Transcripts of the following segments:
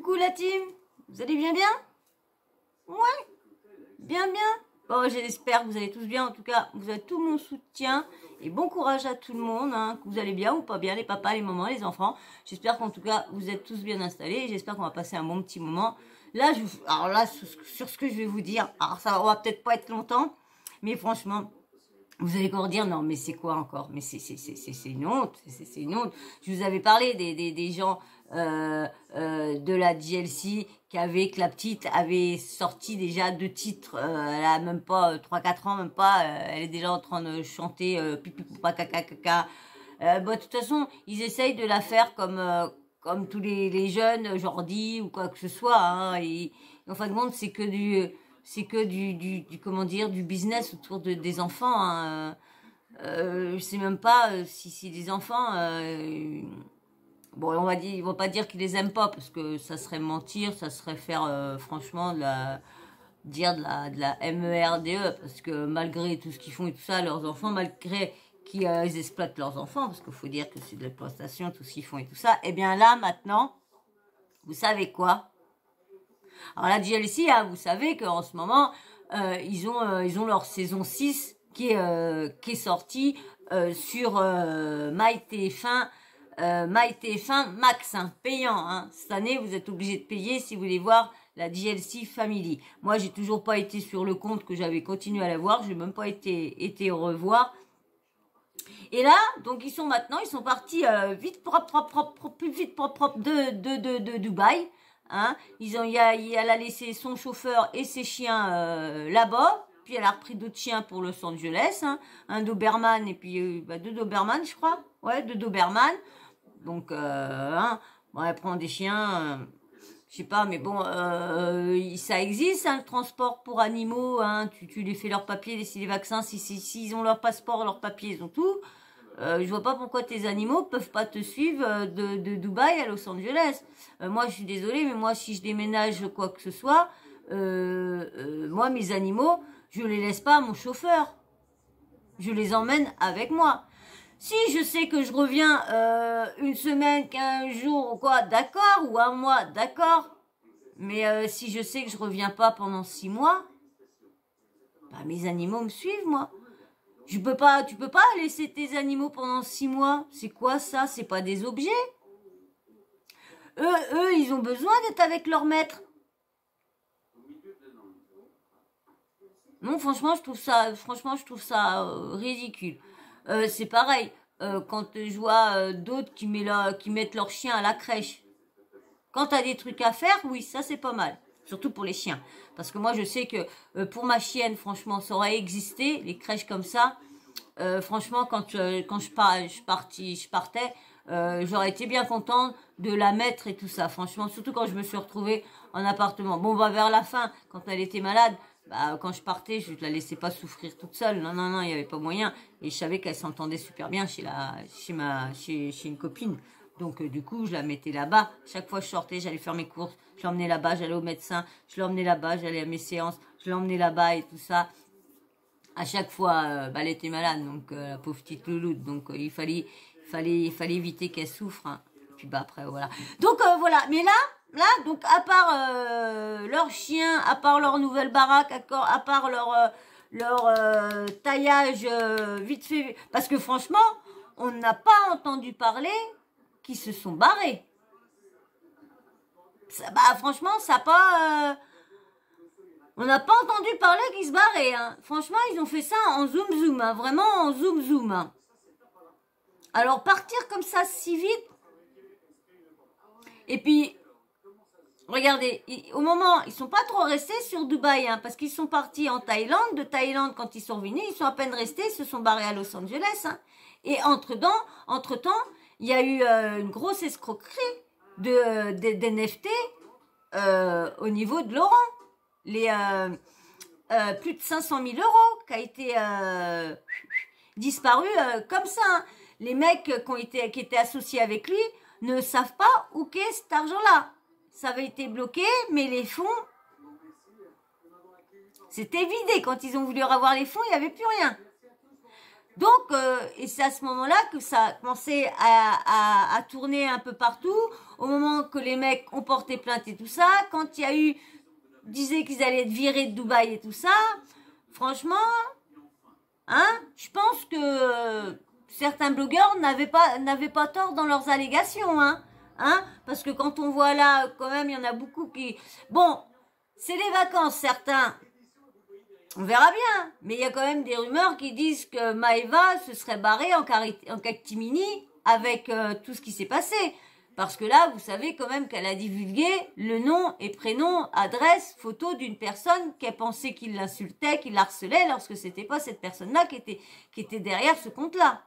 Coucou la team, vous allez bien bien? Ouais, bien bien. Bon, j'espère que vous allez tous bien. En tout cas, vous avez tout mon soutien et bon courage à tout le monde, hein, que vous allez bien ou pas bien, les papas, les mamans, les enfants. J'espère qu'en tout cas, vous êtes tous bien installés et j'espère qu'on va passer un bon petit moment. Là, alors là, sur ce que je vais vous dire, alors ça va peut-être pas être longtemps, mais franchement, vous allez encore dire, non, mais c'est quoi encore? Mais c'est une honte, c'est une honte. Je vous avais parlé des gens de la JLC que la petite avait sorti déjà 2 titres, elle a même pas 3-4 ans, même pas, elle est déjà en train de chanter pipi poupa caca caca. Bon, de toute façon, ils essayent de la faire comme tous les jeunes, Jordi ou quoi que ce soit, hein, et en fin de compte, c'est que comment dire, du business autour des enfants, hein. Je sais même pas si c'est des enfants. Bon, ils vont pas dire qu'ils les aiment pas parce que ça serait mentir, ça serait faire franchement de la MERDE parce que malgré tout ce qu'ils font et tout ça, leurs enfants, malgré qu'ils exploitent leurs enfants, parce qu'il faut dire que c'est de l'exploitation, tout ce qu'ils font et tout ça, et bien là maintenant, vous savez quoi? Alors la JLC, hein, vous savez qu'en ce moment, ils ont leur saison 6 qui est sortie sur MyTF1, MyTF1 Max, hein, payant. Hein. Cette année, vous êtes obligé de payer si vous voulez voir la JLC Family. Moi, j'ai toujours pas été sur le compte que j'avais continué à la voir. Je n'ai même pas été revoir. Et là, donc ils sont partis vite propre de Dubaï. Hein. Elle a laissé son chauffeur et ses chiens là-bas. Puis elle a repris d'autres chiens pour Los Angeles. Hein. Un Doberman et puis 2 Doberman, je crois. Ouais, 2 Doberman. Donc, hein, bon, elle prend des chiens... je sais pas, mais bon, ça existe, hein, le transport pour animaux, hein, tu les fais leurs papiers, les vaccins, s'ils ont leur passeport, leurs papiers, ils ont tout. Je vois pas pourquoi tes animaux peuvent pas te suivre de Dubaï à Los Angeles. Moi, je suis désolée, mais moi, si je déménage quoi que ce soit, moi, mes animaux, je les laisse pas à mon chauffeur. Je les emmène avec moi. Si je sais que je reviens une semaine, 15 jours ou quoi, d'accord, ou un mois, d'accord. Mais si je sais que je reviens pas pendant 6 mois, bah mes animaux me suivent, moi. Tu peux pas laisser tes animaux pendant 6 mois. C'est quoi ça? C'est pas des objets. Eux, ils ont besoin d'être avec leur maître. Non, franchement, je trouve ça ridicule. C'est pareil. Quand je vois d'autres qui mettent leur chien à la crèche. Quand t'as des trucs à faire, oui, ça c'est pas mal. Surtout pour les chiens. Parce que moi, je sais que pour ma chienne, franchement, ça aurait existé, les crèches comme ça. Franchement, quand je partais, j'aurais été bien contente de la mettre et tout ça. Franchement, surtout quand je me suis retrouvée en appartement. Bon, bah vers la fin, quand elle était malade, bah quand je partais, je ne la laissais pas souffrir toute seule. Non, non, non, il n'y avait pas moyen. Et je savais qu'elle s'entendait super bien chez une copine. Donc du coup, je la mettais là-bas. Chaque fois que je sortais, j'allais faire mes courses. Je l'emmenais là-bas, j'allais au médecin. Je l'emmenais là-bas, j'allais à mes séances. Je l'emmenais là-bas et tout ça. À chaque fois, elle était malade, donc la pauvre petite louloute. Donc il fallait éviter qu'elle souffre. Hein. Puis bah après voilà. Donc voilà. Mais là, donc à part leurs chiens, à part leur nouvelle baraque, à part leur taillage vite fait, parce que franchement, on n'a pas entendu parler qu'ils se sont barrés. Ça, bah franchement, ça n'a pas. On n'a pas entendu parler qu'ils se barraient. Hein. Franchement, ils ont fait ça en zoom, hein. Vraiment en zoom. Hein. Alors, partir comme ça si vite. Et puis, regardez, au moment, ils sont pas trop restés sur Dubaï, hein, parce qu'ils sont partis en Thaïlande. De Thaïlande, quand ils sont revenus, ils sont à peine restés, ils se sont barrés à Los Angeles. Hein. Et entre-temps, il y a eu une grosse escroquerie d'NFT au niveau de Laurent. Plus de 500 000 euros qui a été disparu comme ça. Hein. Les mecs qui étaient associés avec lui ne savent pas où qu'est cet argent-là. Ça avait été bloqué, mais les fonds, c'était vidé. Quand ils ont voulu revoir les fonds, il n'y avait plus rien. Donc, et c'est à ce moment-là que ça a commencé à tourner un peu partout, au moment que les mecs ont porté plainte et tout ça, quand il y a eu, disaient qu'ils allaient être virés de Dubaï et tout ça, franchement, hein, je pense que certains blogueurs n'avaient pas tort dans leurs allégations, hein, parce que quand on voit là, quand même, il y en a beaucoup qui, bon, c'est les vacances, certains. On verra bien, mais il y a quand même des rumeurs qui disent que Maëva se serait barrée en catimini avec tout ce qui s'est passé. Parce que là, vous savez quand même qu'elle a divulgué le nom et prénom, adresse, photo d'une personne qu'elle pensait qu'il l'insultait, qu'il harcelait, lorsque c'était pas cette personne-là qui était derrière ce compte-là.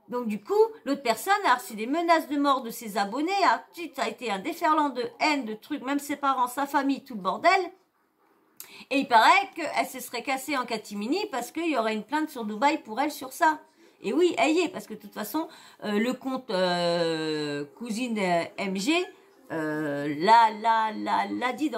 Donc du coup, l'autre personne a reçu des menaces de mort de ses abonnés, ça a été un déferlant de haine, de trucs, même ses parents, sa famille, tout le bordel. Et il paraît qu'elle se serait cassée en catimini parce qu'il y aurait une plainte sur Dubaï pour elle sur ça. Et oui, elle y est, parce que de toute façon, le compte cousine MG l'a dit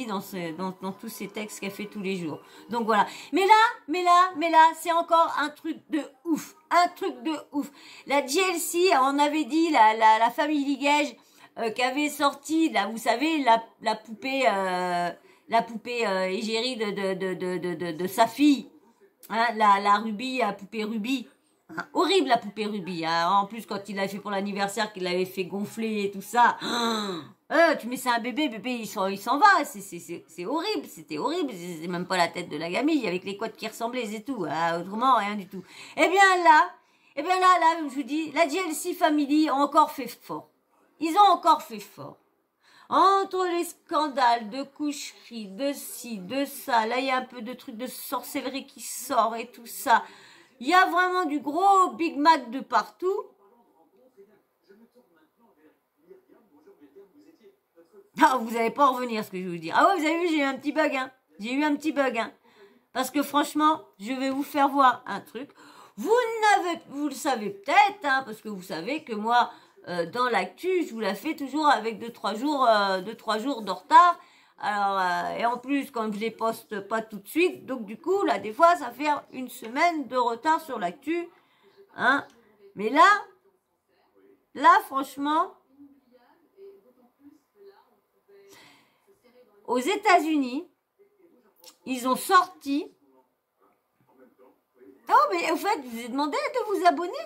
dans tous ses textes qu'elle fait tous les jours. Donc voilà. Mais là, c'est encore un truc de ouf. Un truc de ouf. La GLC, on avait dit, la famille Gage qui avait sorti, là, vous savez, la poupée... la poupée égérie de sa fille, hein, la Ruby, la poupée Ruby. Hein, horrible la poupée Ruby. Hein. En plus, quand il l'avait fait pour l'anniversaire, qu'il l'avait fait gonfler et tout ça. Tu mets ça à un bébé, il s'en va. C'est horrible, c'était horrible. C'est même pas la tête de la gamine, avec les couettes qui ressemblaient et tout. Hein, autrement, rien du tout. Eh bien là, je vous dis, la GLC Family a encore fait fort. Ils ont encore fait fort. Entre les scandales de coucherie, de ci, de ça, là il y a un peu de trucs de sorcellerie qui sort et tout ça. Il y a vraiment du gros Big Mac de partout. Ah, vous n'allez pas en revenir ce que je vais vous dire. Ah ouais, vous avez vu, j'ai eu un petit bug, hein. J'ai eu un petit bug, hein. Parce que franchement, je vais vous faire voir un truc. Vous le savez peut-être, hein, parce que vous savez que moi... dans l'actu, je vous la fais toujours avec 2-3 jours de retard. Alors, et en plus, quand je les poste pas tout de suite, donc du coup, là, des fois, ça fait une semaine de retard sur l'actu. Hein. Mais là, franchement, aux États-Unis, ils ont sorti... Oh, mais au fait, je vous ai demandé de vous abonner.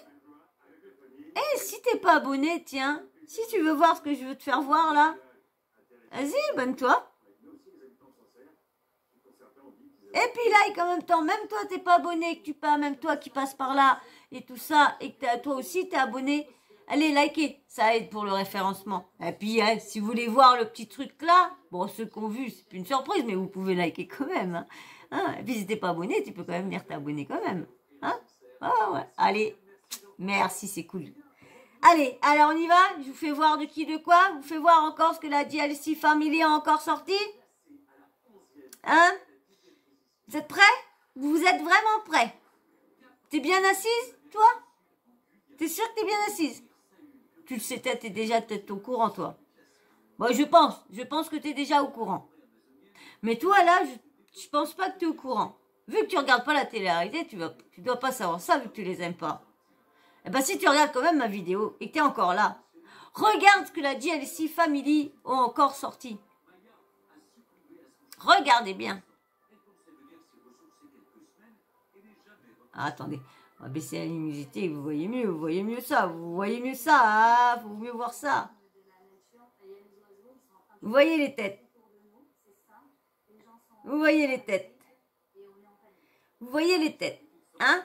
Eh, si t'es pas abonné, tiens, si tu veux voir ce que je veux te faire voir là, vas-y, abonne-toi. Et puis like en même temps, même toi t'es pas abonné, que tu pas, même toi qui passes par là et tout ça, et que toi aussi t'es abonné, allez likez, ça aide pour le référencement. Et puis si vous voulez voir le petit truc là, bon ceux qui ont vu, c'est plus une surprise, mais vous pouvez liker quand même. Hein. Et puis si t'es pas abonné, tu peux quand même venir t'abonner quand même. Hein. Oh, ouais. Allez, merci, c'est cool. Allez, alors on y va. Je vous fais voir de qui, de quoi. Je vous fais voir encore ce que la GLC Family a encore sorti. Hein? Vous êtes prêts? Vous êtes vraiment prêts? T'es bien assise, toi? T'es sûre que t'es bien assise? Tu le sais, t'es déjà peut-être au courant, toi. Bon, je pense que t'es déjà au courant. Mais toi, là, je pense pas que t'es au courant. Vu que tu regardes pas la télé-réalité, tu dois pas savoir ça, vu que tu les aimes pas. Eh ben, si tu regardes quand même ma vidéo et que tu es encore là, regarde ce que la GLC Family ont encore sorti. Regardez bien. Ah, attendez, on va baisser la luminosité, vous voyez mieux ça, hein, faut mieux voir ça. Vous voyez les têtes. Vous voyez les têtes. Vous voyez les têtes, hein?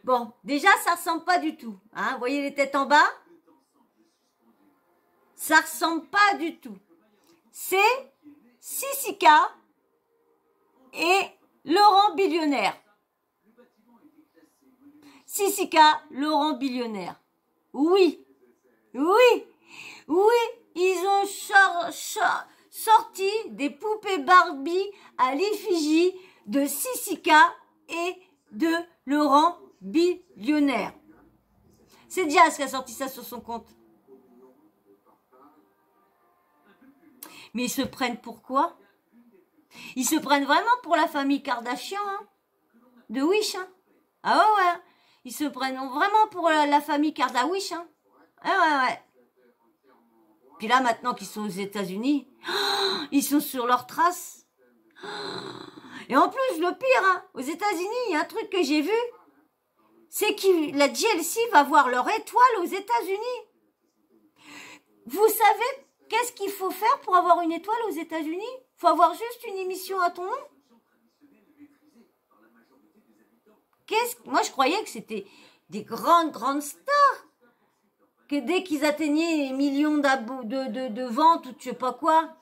Bon, déjà, ça ressemble pas du tout. Hein? Vous voyez les têtes en bas? Ça ressemble pas du tout. C'est Sissika et Laurent Billionnaire. Sissika, Laurent Billionnaire. Oui, ils ont sorti des poupées Barbie à l'effigie de Sissika et de Laurent Billionnaire. C'est Jazz qui a sorti ça sur son compte. Mais ils se prennent pour quoi? Ils se prennent vraiment pour la famille Kardashian, hein, de Wish. Hein. Ah ouais, ouais. Ils se prennent vraiment pour la famille Kardashian, hein. Ouais, ouais, ouais. Puis là, maintenant qu'ils sont aux États-Unis, ils sont sur leurs traces. Et en plus, le pire, hein, aux États-Unis, il y a un truc que j'ai vu, c'est que la GLC va voir leur étoile aux États-Unis. Vous savez qu'est-ce qu'il faut faire pour avoir une étoile aux États-Unis? Il faut avoir juste une émission à ton nom. Moi, je croyais que c'était des grandes stars. Que dès qu'ils atteignaient les millions de ventes ou de je sais pas quoi,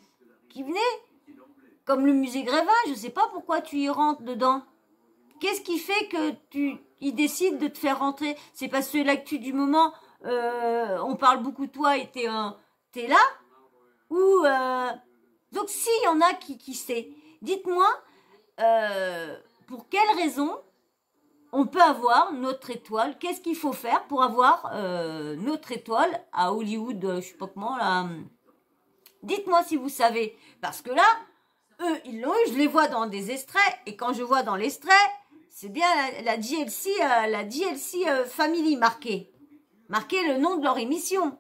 qui venaient. Comme le musée Grévin, je ne sais pas pourquoi tu y rentres dedans. Qu'est-ce qui fait que ils décident de te faire rentrer? C'est parce que l'actu du moment, on parle beaucoup de toi et t'es là? Ou donc s'il y en a qui sait, dites-moi pour quelle raison on peut avoir notre étoile. Qu'est-ce qu'il faut faire pour avoir notre étoile à Hollywood, je sais pas comment là. Dites-moi si vous savez, parce que là, eux, ils l'ont eu, je les vois dans des extraits, et quand je vois dans l'extrait, c'est bien la GLC Family marqué le nom de leur émission.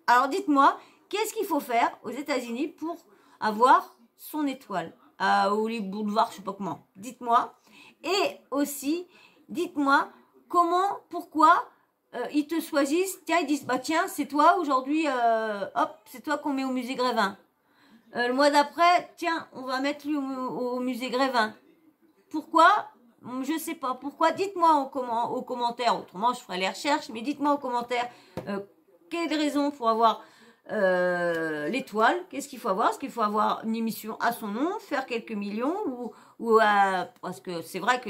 Alors dites-moi, qu'est-ce qu'il faut faire aux États-Unis pour avoir son étoile à Hollywood Boulevard, je sais pas comment. Dites-moi. Et aussi, dites-moi comment, pourquoi ils te choisissent. Tiens, ils disent, bah tiens, c'est toi aujourd'hui, hop, c'est toi qu'on met au musée Grévin. Le mois d'après, tiens, on va mettre lui au musée Grévin. Pourquoi? Je sais pas. Pourquoi? Dites-moi aux commentaires. Autrement, je ferai les recherches, mais dites-moi aux commentaires quelle raison pour avoir l'étoile. Qu'est-ce qu'il faut avoir? Est-ce qu'il faut avoir une émission à son nom, faire quelques millions ou parce que c'est vrai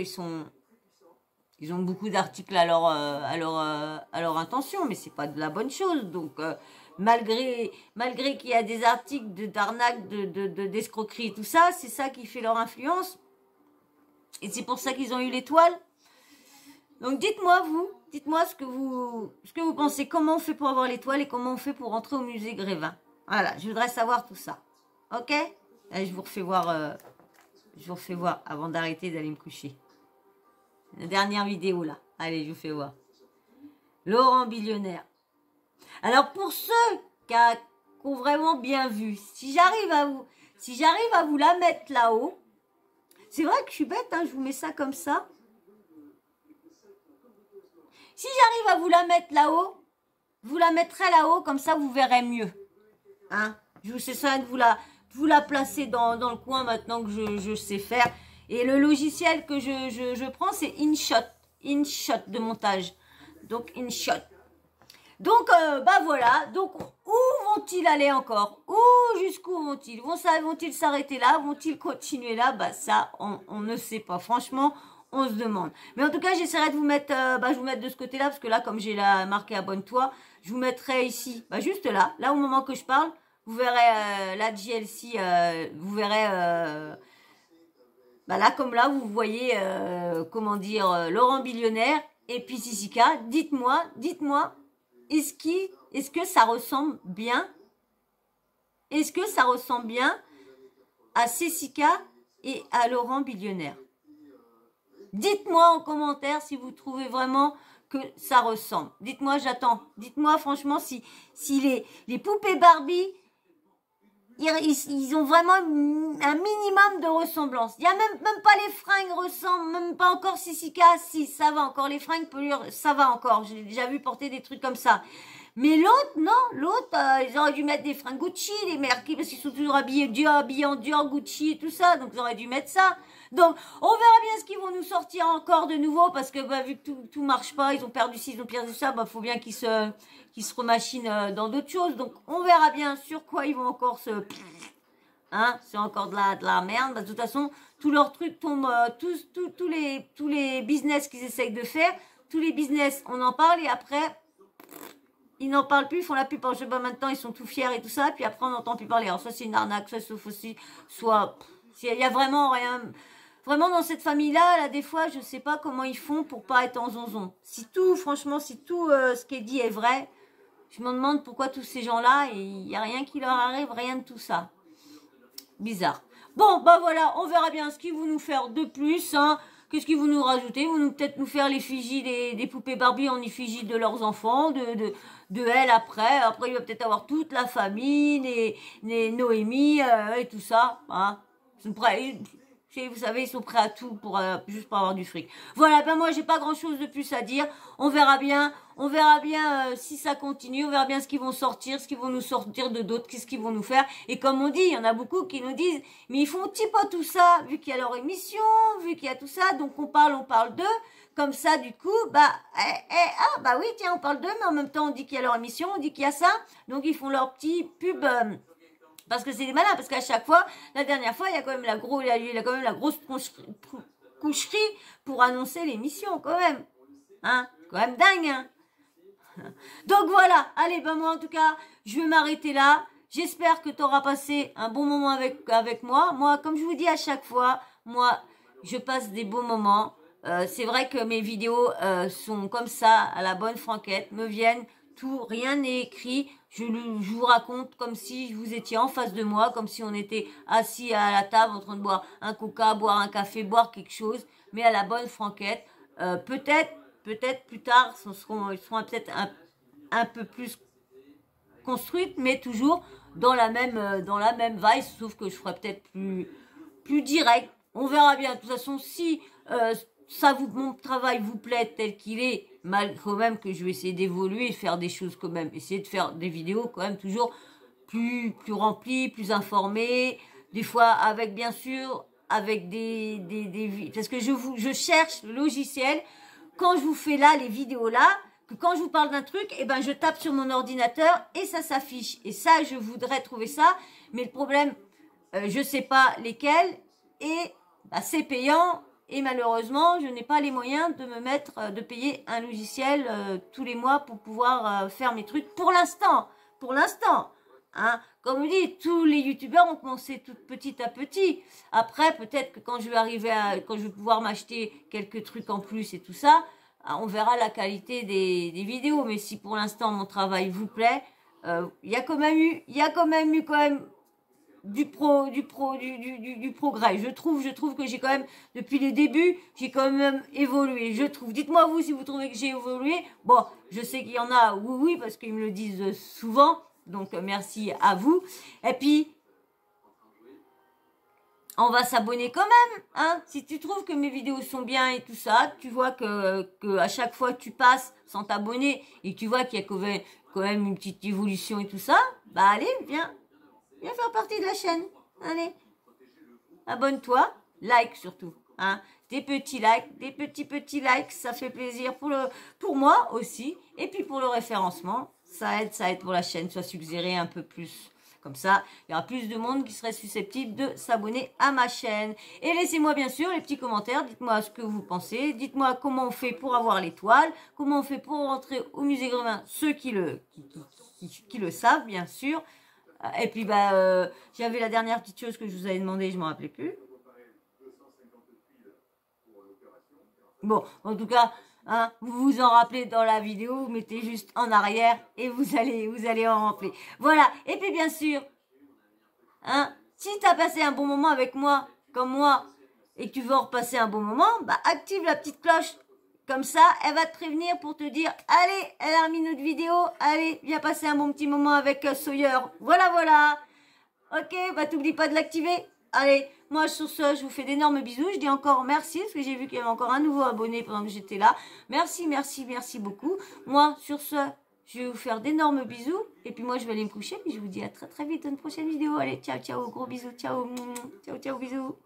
ils ont beaucoup d'articles à leur intention, mais c'est pas de la bonne chose. Donc malgré qu'il y a des articles d'arnaque, d'escroquerie et tout ça, c'est ça qui fait leur influence. Et c'est pour ça qu'ils ont eu l'étoile. Donc dites-moi ce que vous pensez, comment on fait pour avoir l'étoile et comment on fait pour rentrer au musée Grévin. Voilà, je voudrais savoir tout ça. Ok? Allez, je vous refais voir avant d'arrêter d'aller me coucher. La dernière vidéo là. Allez, je vous fais voir. Laurent Billionnaire. Alors pour ceux qui ont vraiment bien vu, si j'arrive à vous la mettre là-haut, c'est vrai que je suis bête, hein, je vous mets ça comme ça. Si j'arrive à vous la mettre là-haut, vous la mettrez là-haut, comme ça vous verrez mieux. Hein? Je vous essaierai de vous la placer dans le coin maintenant que je sais faire. Et le logiciel que je prends, c'est InShot de montage. Donc InShot. Donc, bah voilà. Donc, où vont-ils aller encore? Jusqu'où vont-ils? Vont-ils s'arrêter là? Vont-ils continuer là? Bah ça, on ne sait pas. Franchement, on se demande. Mais en tout cas, j'essaierai de vous mettre, je vous mettre de ce côté-là, parce que là, comme j'ai marqué abonne-toi, je vous mettrai ici, juste là au moment que je parle, vous verrez la GLC, vous verrez, là comme là, vous voyez, comment dire, Laurent Billionnaire et puis Sissika. Dites-moi, est-ce que ça ressemble bien? Est-ce que ça ressemble bien à Sissika et à Laurent Billionnaire? Dites-moi en commentaire si vous trouvez vraiment que ça ressemble. Dites-moi, j'attends. Dites-moi franchement si les poupées Barbie, ils ont vraiment un minimum de ressemblance. Il n'y a même pas les fringues ressemblent, même pas encore Sissika. Si, ça va encore. Les fringues, ça va encore. J'ai déjà vu porter des trucs comme ça. Mais l'autre, non. L'autre, ils auraient dû mettre des fringues Gucci, les mecs, parce qu'ils sont toujours habillés en Dior, Gucci et tout ça. Donc, ils auraient dû mettre ça. Donc, on verra bien ce qu'ils vont nous sortir encore de nouveau, parce que vu que tout marche pas, ils ont perdu ci, ils ont perdu ça, faut bien qu'ils se remachinent dans d'autres choses. Donc, on verra bien sur quoi ils vont encore c'est encore de la merde. De toute façon, tous leurs trucs tombent, tous les business qu'ils essayent de faire, tous les business, on en parle et après, ils n'en parlent plus, ils font la pub. Je sais pas, maintenant, ils sont tout fiers et tout ça, puis après, on n'entend plus parler. Alors, soit c'est une arnaque, soit c'est fausse, soit il y a vraiment rien. Vraiment, dans cette famille-là, là, des fois, je sais pas comment ils font pour pas être en zonzon. Si tout ce qui est dit est vrai, je me demande pourquoi tous ces gens-là, il n'y a rien qui leur arrive, rien de tout ça. Bizarre. Bon, bah voilà, on verra bien ce qu'ils vont nous faire de plus, hein. Qu'est-ce qu'ils vont nous rajouter? Ils vont peut-être nous faire l'effigie des poupées Barbie en effigie de leurs enfants, de elle après. Après, il va peut-être avoir toute la famille, les Noémie et tout ça. Hein. Ils sont prêts, vous savez, ils sont prêts à tout pour juste pour avoir du fric. Voilà, ben moi, j'ai pas grand-chose de plus à dire. On verra bien. On verra bien si ça continue, on verra bien ce qu'ils vont sortir, ce qu'ils vont nous sortir de d'autres, qu'est-ce qu'ils vont nous faire. Et comme on dit, il y en a beaucoup qui nous disent, mais ils font-ils pas tout ça, vu qu'il y a leur émission, vu qu'il y a tout ça, donc on parle d'eux. Comme ça, du coup, bah oui, tiens, on parle d'eux, mais en même temps, on dit qu'il y a leur émission, on dit qu'il y a ça. Donc ils font leur petit pub. Parce que c'est des malins, parce qu'à chaque fois, la dernière fois, il y a quand même la grosse coucherie pour annoncer l'émission, quand même. Hein, quand même dingue, hein. Donc voilà, allez, ben moi en tout cas, je vais m'arrêter là. J'espère que tu auras passé un bon moment avec moi. Moi, comme je vous dis à chaque fois, moi, je passe des beaux moments. C'est vrai que mes vidéos sont comme ça, à la bonne franquette, me viennent, tout, rien n'est écrit. Je vous raconte comme si vous étiez en face de moi, comme si on était assis à la table en train de boire un coca, boire un café, boire quelque chose, mais à la bonne franquette. Peut-être plus tard, ils seront peut-être un peu plus construites, mais toujours dans la même vibe, sauf que je ferai peut-être plus direct. On verra bien. De toute façon, si mon travail vous plaît tel qu'il est, malgré même que je vais essayer d'évoluer, de faire des choses quand même, essayer de faire des vidéos quand même toujours plus remplies, plus informées, des fois avec bien sûr avec parce que je cherche le logiciel. Quand je vous fais là, les vidéos là, que quand je vous parle d'un truc, eh ben, je tape sur mon ordinateur et ça s'affiche. Et ça, je voudrais trouver ça. Mais le problème, je sais pas lesquels et bah, c'est payant. Et malheureusement, je n'ai pas les moyens de de payer un logiciel tous les mois pour pouvoir faire mes trucs pour l'instant. Pour l'instant. Hein. Comme on dit, tous les youtubeurs ont commencé tout petit à petit. Après, peut-être que quand je vais pouvoir m'acheter quelques trucs en plus et tout ça, on verra la qualité des vidéos. Mais si pour l'instant mon travail vous plaît, il y a quand même eu du progrès. Je trouve que j'ai quand même, depuis les débuts, j'ai quand même évolué. Je trouve. Dites-moi vous si vous trouvez que j'ai évolué. Bon, je sais qu'il y en a, oui, parce qu'ils me le disent souvent. Donc, merci à vous. Et puis, on va s'abonner quand même, hein. Si tu trouves que mes vidéos sont bien et tout ça, tu vois que à chaque fois tu passes sans t'abonner et tu vois qu'il y a quand même une petite évolution et tout ça, bah allez, viens faire partie de la chaîne. Allez, abonne-toi, like surtout, hein. Des petits likes, des petits likes, ça fait plaisir pour moi aussi. Et puis pour le référencement, ça aide pour la chaîne, soit suggéré un peu plus. Comme ça, il y aura plus de monde qui serait susceptible de s'abonner à ma chaîne. Et laissez-moi bien sûr les petits commentaires. Dites-moi ce que vous pensez. Dites-moi comment on fait pour avoir l'étoile. Comment on fait pour rentrer au musée Grévin. Ceux qui le savent, bien sûr. Et puis, j'avais la dernière petite chose que je vous avais demandé. Je ne m'en rappelais plus. Bon, en tout cas... Hein, vous vous en rappelez dans la vidéo, vous mettez juste en arrière et vous allez en remplir. Voilà. Et puis bien sûr, hein, si tu as passé un bon moment avec moi, comme moi, et que tu veux en repasser un bon moment, bah active la petite cloche. Comme ça, elle va te prévenir pour te dire, allez, elle a remis notre vidéo, allez, viens passer un bon petit moment avec Sawyer. Voilà. Ok, bah t'oublies pas de l'activer. Allez, moi sur ce, je vous fais d'énormes bisous. Je dis encore merci parce que j'ai vu qu'il y avait encore un nouveau abonné pendant que j'étais là. Merci beaucoup. Moi sur ce, je vais vous faire d'énormes bisous. Et puis moi, je vais aller me coucher. Puis je vous dis à très vite dans une prochaine vidéo. Allez, ciao, gros bisous. Ciao, bisous.